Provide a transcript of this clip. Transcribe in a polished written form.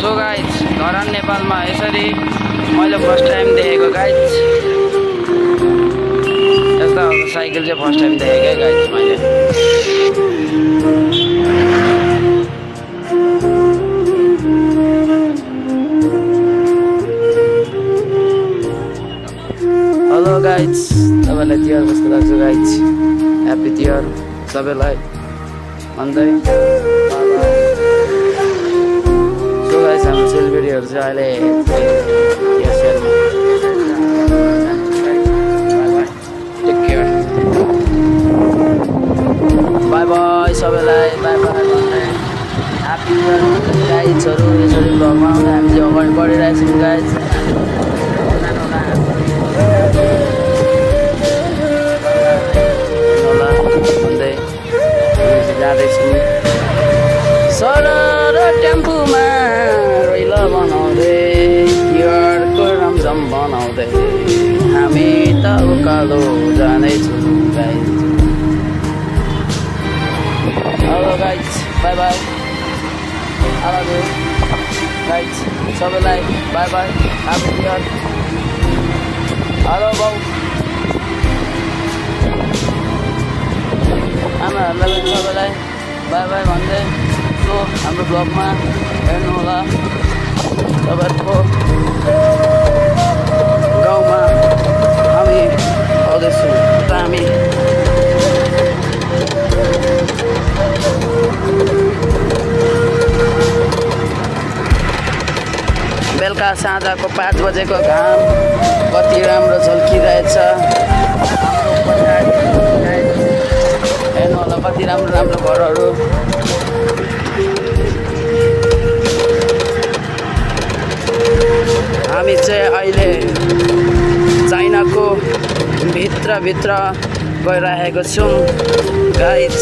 So guys Dharan नेपालमा यसरी मैले फर्स्ट टाइम देखेको गाइज। यस्ता साइकल चाहिँ फर्स्ट टाइम देखेँ गाइज मैले। हेलो गाइज, तपाईँलाई तिहार कस्तो लाग्छ गाइज? ह्याप्पी तिहार सबैलाई भन्दै। सो गाइज हाम्रो सेलिब्रेटीहरू चाहिँ अहिले टेक केयर, बाई बाई सबैलाई, बाई बाई भन्दै ह्याप्पी तिहार गाइजहरू। यसरी भ्लगमा आउँदा हामी चाहिँ अगाडि बढिरहेको छौँ गाइज। जाँदैछौँ सरर टेम्पोमा रैलो बनाउँदै तिहारको रमझम बनाउँदै हामी त उकालो जाँदैछौँ guys. Hello guys, bye bye. Hello guys सबैलाई bye bye, happy Tihar. Hello बाउ आमाहरूलाई पनि सबैलाई बाई बाई भन्दै। सो हाम्रो ब्लगमा हेर्नु होला। तपाईँहरूको गाउँमा हामी आउँदैछौँ त हामी बेलुका साँझको 5 बजेको घाम कति राम्रो झल्किरहेछ। हाम्रो पछाडि हेर्नु होला कति राम्रो राम्रो घरहरू। हामी चाहिँ अहिले चाइनाको भित्र गइरहेको छौँ गाइज।